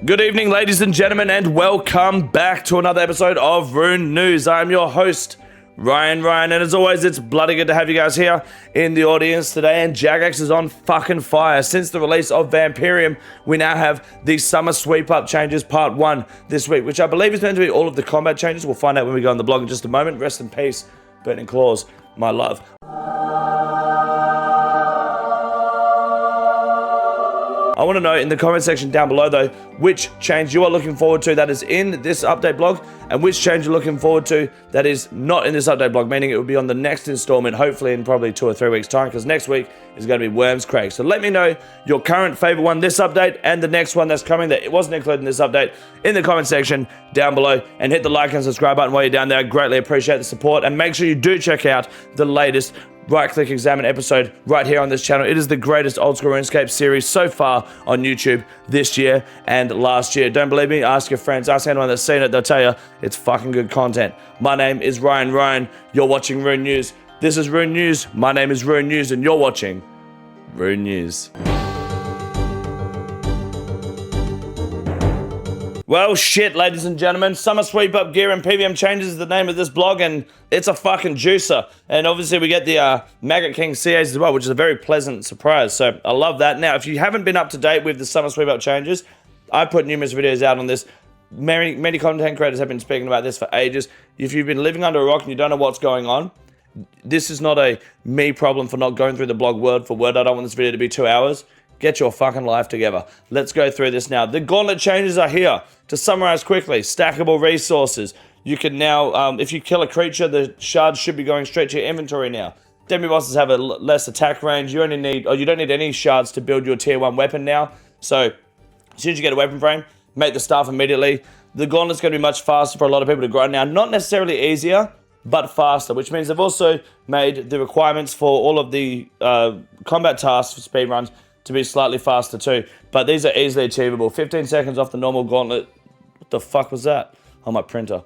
Good evening, ladies and gentlemen, and welcome back to another episode of Rune News. I am your host, Ryan, and as always, it's bloody good to have you guys here in the audience today, and Jagex is on fucking fire. Since the release of PvM, we now have the Summer Sweep-Up changes part 1 this week, which I believe is meant to be all of the combat changes. We'll find out when we go on the blog in just a moment. Rest in peace, Burning Claws, my love. I want to know in the comment section down below though, which change you are looking forward to that is in this update blog, and which change you're looking forward to that is not in this update blog, meaning it will be on the next installment, hopefully in probably 2 or 3 weeks time, because next week is going to be Worms Craig. So let me know your current favorite one this update and the next one that's coming that it wasn't included in this update in the comment section down below, and hit the like and subscribe button while you're down there. I greatly appreciate the support, and make sure you do check out the latest right-click examine episode right here on this channel. It is the greatest old school RuneScape series so far on YouTube this year and last year. Don't believe me? Ask your friends, ask anyone that's seen it, they'll tell you it's fucking good content. My name is Ryan. You're watching Rune News. This is Rune News. My name is Rune News, and you're watching Rune News. Well, shit, ladies and gentlemen, Summer Sweep-Up gear and PvM changes is the name of this blog, and it's a fucking juicer. And obviously we get the Maggot King CAs as well, which is a very pleasant surprise, so I love that. Now, if you haven't been up to date with the Summer Sweep-Up changes, I put numerous videos out on this. Many content creators have been speaking about this for ages. If you've been living under a rock and you don't know what's going on, this is not a me problem for not going through the blog word for word. I don't want this video to be 2 hours. Get your fucking life together. Let's go through this now. The gauntlet changes are here. To summarize quickly, stackable resources. You can now, if you kill a creature, the shards should be going straight to your inventory now. Demi-bosses have a less attack range. You only need, or you don't need any shards to build your tier 1 weapon now. So, as soon as you get a weapon frame, make the staff immediately. The gauntlet's going to be much faster for a lot of people to grind now. Not necessarily easier, but faster, which means they've also made the requirements for all of the combat tasks for speedruns to be slightly faster too, but these are easily achievable. 15 seconds off the normal gauntlet. What the fuck was that? On my printer.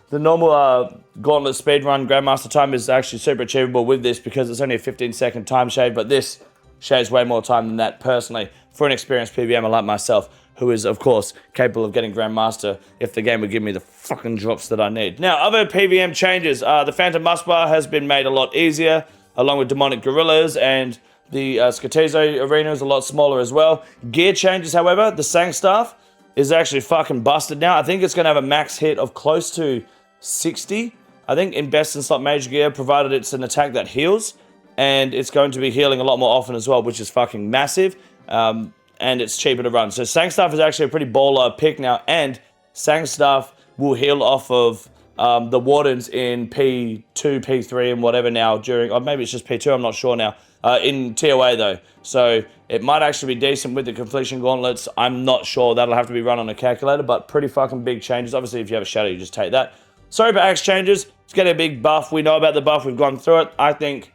The normal gauntlet speedrun Grandmaster time is actually super achievable with this because it's only a 15-second time shave, but this shaves way more time than that personally for an experienced PvMer like myself, who is of course capable of getting Grandmaster if the game would give me the fucking drops that I need. Now, other PvM changes. The Phantom Muskbar has been made a lot easier, along with Demonic Gorillas, and the Skatizo arena is a lot smaller as well. Gear changes, however. The Sang Staff is actually fucking busted now. I think it's going to have a max hit of close to 60. I think in best and slot mage gear, provided it's an attack that heals. And it's going to be healing a lot more often as well, which is fucking massive. And it's cheaper to run. So Sang Staff is actually a pretty baller pick now. And Sang Staff will heal off of the Wardens in P2, P3 and whatever now during, or maybe it's just P2, I'm not sure now. In TOA though, so it might actually be decent with the Confliction Gauntlets. I'm not sure, that'll have to be run on a calculator, but pretty fucking big changes. Obviously if you have a shadow you just take that. Sorry about axe changes, it's getting a big buff. We know about the buff, we've gone through it. I don't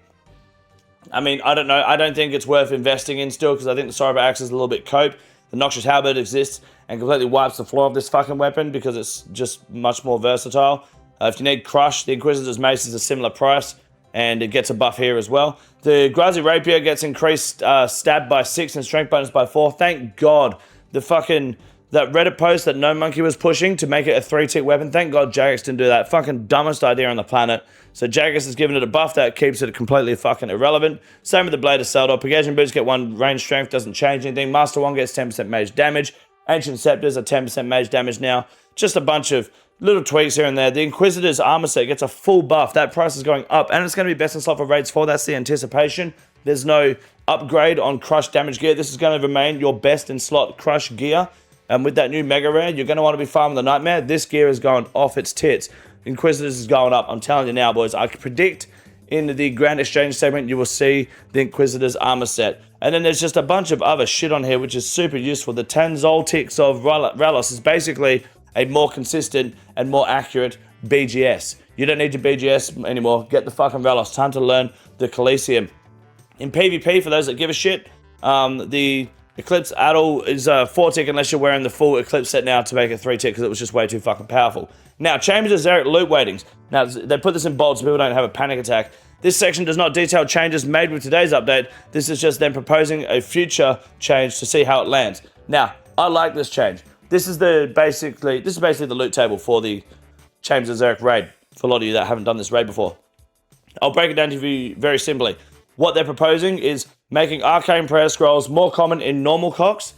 know, I don't think it's worth investing in still, because I think the Sorry about axe is a little bit cope. The Noxious Halberd exists and completely wipes the floor of this fucking weapon because it's just much more versatile. If you need Crush, the Inquisitor's Mace is a similar price, and it gets a buff here as well. The Grazi Rapier gets increased stab by 6 and strength bonus by 4. Thank God. That Reddit post that No Monkey was pushing to make it a 3-tick weapon, thank God Jagex didn't do that. Fucking dumbest idea on the planet. So Jagex has given it a buff that keeps it completely fucking irrelevant. Same with the Blade of Seldor. Pegasian Boots get 1 range strength, doesn't change anything. Master Wand gets 10% mage damage. Ancient Scepters are 10% mage damage now. Just a bunch of little tweaks here and there. The Inquisitor's armor set gets a full buff. That price is going up, and it's going to be best in slot for raids 4. That's the anticipation. There's no upgrade on crush damage gear. This is going to remain your best in slot crush gear. And with that new mega rare, you're going to want to be farming the Nightmare. This gear is going off its tits. Inquisitors is going up. I'm telling you now, boys. I predict in the Grand Exchange segment, you will see the Inquisitor's armor set. And then there's just a bunch of other shit on here, which is super useful. The Tanzoltics of Ralos is basically a more consistent and more accurate BGS. You don't need to BGS anymore. Get the fucking Ralos. Time to learn the Coliseum. In PvP, for those that give a shit, the Eclipse Adel is a 4-tick unless you're wearing the full Eclipse set now to make it 3-tick because it was just way too fucking powerful. Now, Chambers of Xeric loot weightings. Now, they put this in bold so people don't have a panic attack. This section does not detail changes made with today's update. This is just them proposing a future change to see how it lands. Now, I like this change. this is basically the loot table for the Chambers of Xeric raid. For a lot of you that haven't done this raid before, I'll break it down to you very simply. What they're proposing is making arcane prayer scrolls more common in normal cox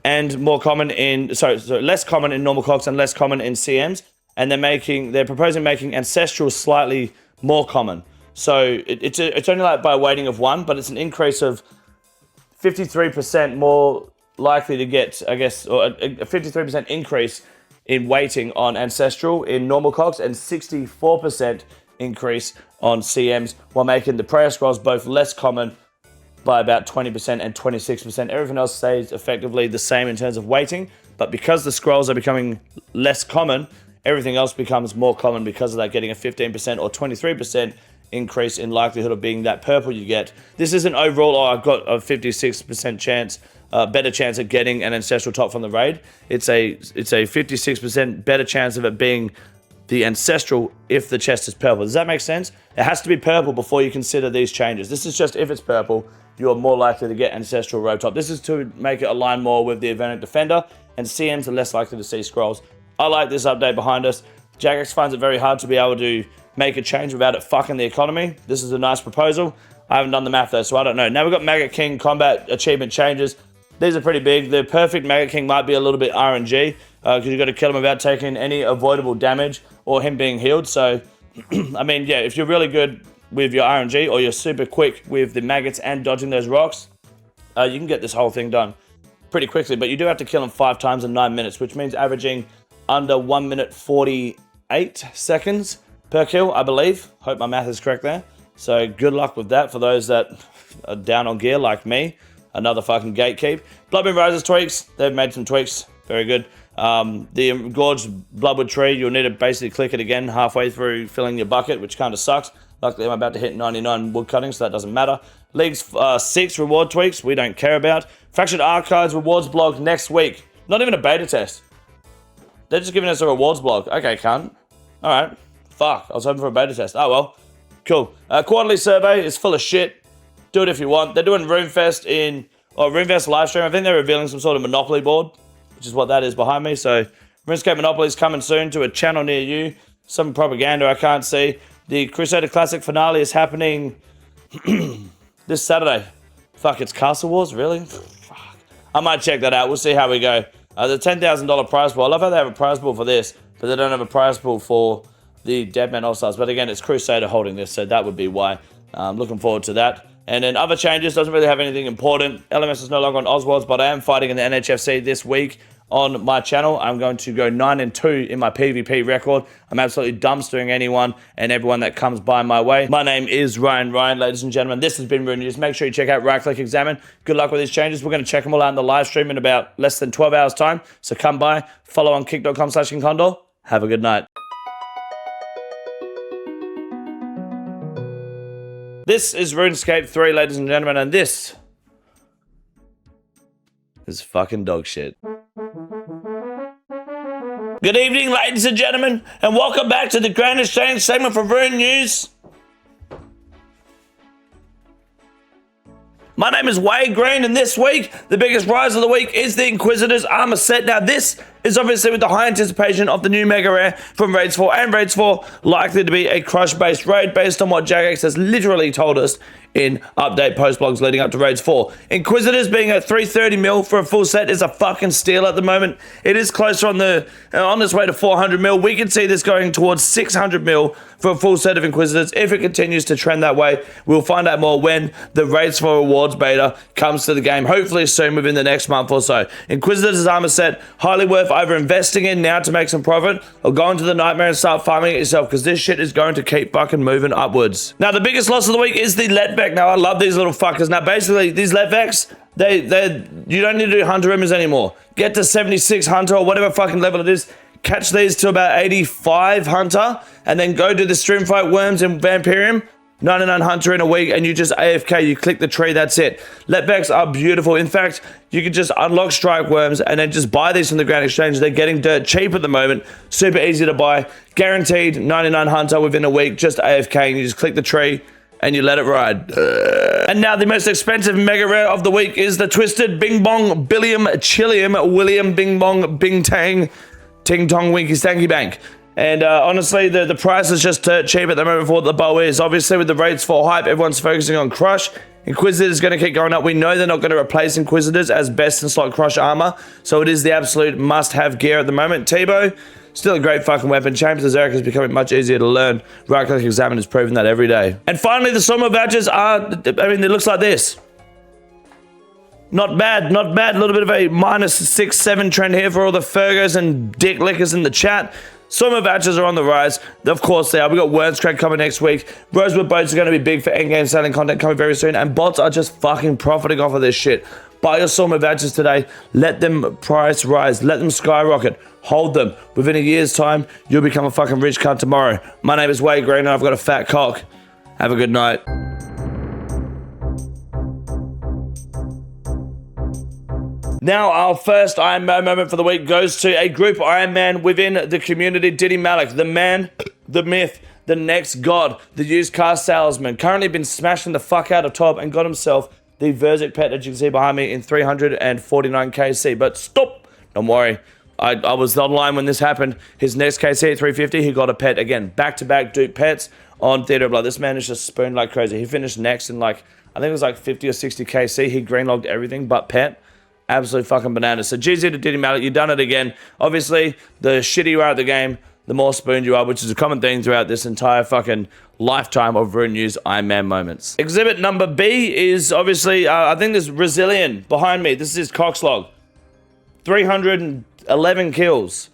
and more common in less common in normal cox and less common in CMs. And they're proposing making ancestral slightly more common. So it's only like by a weighting of 1, but it's an increase of 53% more likely to get, I guess, or a 53% increase in weighting on ancestral in normal cogs and 64% increase on CMs, while making the prayer scrolls both less common by about 20% and 26%. Everything else stays effectively the same in terms of weighting, but because the scrolls are becoming less common, everything else becomes more common because of that, getting a 15% or 23% increase in likelihood of being that purple you get. This isn't overall, I've got a 56% chance, better chance of getting an ancestral top from the raid. It's a 56% better chance of it being the ancestral if the chest is purple. Does that make sense? It has to be purple before you consider these changes. This is just if it's purple, you're more likely to get ancestral robe top. This is to make it align more with the Event Defender, and CMs are less likely to see scrolls. I like this update behind us. Jagex finds it very hard to be able to make a change without it fucking the economy. This is a nice proposal. I haven't done the math though, so I don't know. Now we've got Maggot King combat achievement changes. These are pretty big. The perfect Maggot King might be a little bit RNG because you've got to kill him without taking any avoidable damage or him being healed. So, I mean, yeah, if you're really good with your RNG or you're super quick with the maggots and dodging those rocks, you can get this whole thing done pretty quickly. But you do have to kill him 5 times in 9 minutes, which means averaging under 1 minute 48 seconds per kill, I believe. Hope my math is correct there. So good luck with that for those that are down on gear like me. Another fucking gatekeep. Bloodmoon Rises tweaks. They've made some tweaks. Very good. The Gorged Bloodwood Tree, you'll need to basically click it again halfway through filling your bucket, which kind of sucks. Luckily, I'm about to hit 99 wood cutting, so that doesn't matter. League's 6 reward tweaks, we don't care about. Fractured Archives rewards blog next week. Not even a beta test. They're just giving us a rewards blog. Okay, cunt. Alright. Fuck. I was hoping for a beta test. Oh, well. Cool. Quarterly survey is full of shit. Do it if you want. They're doing RuneFest RuneFest live stream. I think they're revealing some sort of Monopoly board, which is what that is behind me. So, RuneScape Monopoly is coming soon to a channel near you. Some propaganda I can't see. The Crusader Classic finale is happening this Saturday. Fuck, it's Castle Wars? Really? Fuck. I might check that out. We'll see how we go. The $10,000 prize pool. I love how they have a prize pool for this, but they don't have a prize pool for the Deadman All-Stars. But again, it's Crusader holding this, so that would be why. Looking forward to that. And then other changes, doesn't really have anything important. LMS is no longer on Oswald's, but I am fighting in the NHFC this week on my channel. I'm going to go 9-2 in my PvP record. I'm absolutely dumpstering anyone and everyone that comes by my way. My name is Ryan, ladies and gentlemen. This has been Rune News. Make sure you check out Right Click Examine. Good luck with these changes. We're going to check them all out in the live stream in about less than 12 hours time. So come by, follow on kick.com/Condor. Have a good night. This is RuneScape 3, ladies and gentlemen, and this is fucking dog shit. Good evening, ladies and gentlemen, and welcome back to the Grand Exchange segment for Rune News. My name is Wade Green, and this week, the biggest prize of the week is the Inquisitor's Armor Set. Now, this is obviously with the high anticipation of the new Mega Rare from Raids 4, and Raids 4 likely to be a Crush-based raid based on what Jagex has literally told us in update post blogs leading up to Raids 4. Inquisitors being at 330 mil for a full set is a fucking steal at the moment. It is closer on its way to 400 mil. We can see this going towards 600 mil for a full set of Inquisitors. If it continues to trend that way, we'll find out more when the Raids 4 Rewards beta comes to the game, hopefully soon within the next month or so. Inquisitor's Armor Set, highly worth either investing in now to make some profit or go into the Nightmare and start farming it yourself, because this shit is going to keep fucking moving upwards. Now, the biggest loss of the week is the Letbeck. Now, I love these little fuckers. Now, basically, these Letveks, you don't need to do Hunter Rimmers anymore. Get to 76 Hunter or whatever fucking level it is. Catch these to about 85 Hunter, and then go do the Stream Fight Worms and Vampirium. 99 Hunter in a week, and you just AFK, you click the tree, that's it. Letbacks are beautiful. In fact, you can just unlock Strike Worms and then just buy these from the Grand Exchange. They're getting dirt cheap at the moment. Super easy to buy. Guaranteed 99 Hunter within a week, just AFK, and you just click the tree and you let it ride. And now the most expensive mega rare of the week is the Twisted Bing Bong Billiam Chilliam William Bing Bong Bing Tang Ting Tong Winky Stanky Bank. And honestly, the price is just cheap at the moment for what the bow is. Obviously, with the rates for hype, everyone's focusing on Crush. Inquisitor is going to keep going up. We know they're not going to replace Inquisitors as best in slot Crush armor, so it is the absolute must-have gear at the moment. T-Bow, still a great fucking weapon. Champions of Zerek is becoming much easier to learn. Right-click examine is proving that every day. And finally, the Summer vouchers are, I mean, it looks like this. Not bad, not bad. A little bit of a -6, 7 trend here for all the Fergos and dick lickers in the chat. Summer vouchers are on the rise. Of course they are. We got runescape coming next week. Rosewood boats are going to be big for endgame selling content coming very soon. And bots are just fucking profiting off of this shit. Buy your summer vouchers today. Let them price rise. Let them skyrocket. Hold them. Within a year's time, you'll become a fucking rich cunt tomorrow. My name is Wade Green and I've got a fat cock. Have a good night. Now, our first Ironman moment for the week goes to a group Ironman within the community, Diddy Malik, the man, the myth, the next god, the used car salesman, currently been smashing the fuck out of top and got himself the Verzik pet, as you can see behind me, in 349 KC. But stop, don't worry. I was online when this happened. His next KC at 350, he got a pet again. Back-to-back dupe pets on Theatre of Blood. This man is just spooned like crazy. He finished next in like, I think it was like 50 or 60 KC. He green-logged everything but pet. Absolute fucking bananas. So GZ to Diddy Malik, you've done it again. Obviously, the shittier you are at the game, the more spooned you are, which is a common theme throughout this entire fucking lifetime of Rune News Ironman moments. Exhibit number B is obviously, I think there's Resilient behind me. This is his Cox log. 311 kills.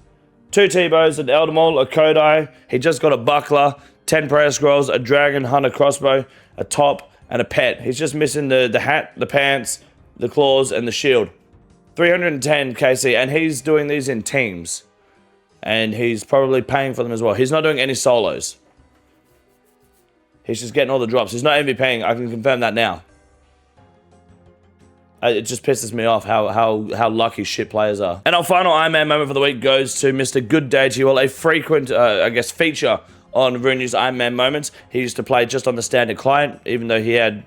2 T-bows, an Eldamol, a Kodai. He just got a buckler, 10 prayer scrolls, a dragon hunter crossbow, a top, and a pet. He's just missing the hat, the pants, the claws, and the shield. 310 KC, and he's doing these in teams. And he's probably paying for them as well. He's not doing any solos. He's just getting all the drops. He's not MVPing, I can confirm that now. It just pisses me off how lucky shit players are. And our final Ironman moment for the week goes to Mr. Good Day to you all, a frequent, I guess, feature on Rune News Ironman moments. He used to play just on the standard client, even though he had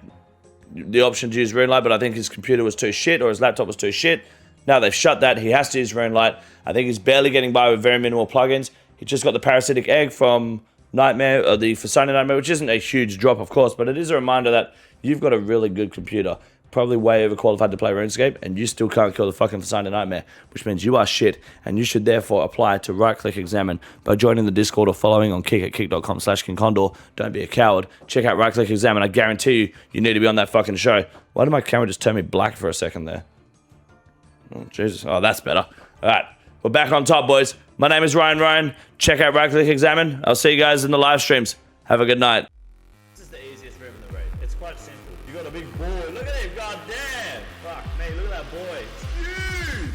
the option to use RuneLite, but I think his computer was too shit or his laptop was too shit. Now they've shut that. He has to use RuneLite. I think he's barely getting by with very minimal plugins. He just got the Parasitic Egg from Nightmare, or the Fasani Nightmare, which isn't a huge drop, of course, but it is a reminder that you've got a really good computer, probably way overqualified to play RuneScape, and you still can't kill the fucking Fasani Nightmare, which means you are shit, and you should therefore apply to right-click examine by joining the Discord or following on Kick at kick.com/KingCondor. Don't be a coward. Check out right-click examine. I guarantee you, you need to be on that fucking show. Why did my camera just turn me black for a second there? Oh, Jesus. Oh, that's better. All right. We're back on top, boys. My name is Ryan. Check out right-click examine. I'll see you guys in the live streams. Have a good night. This is the easiest room in the raid. It's quite simple. You got a big boy. Look at him. God damn. Fuck me. Look at that boy. It's huge.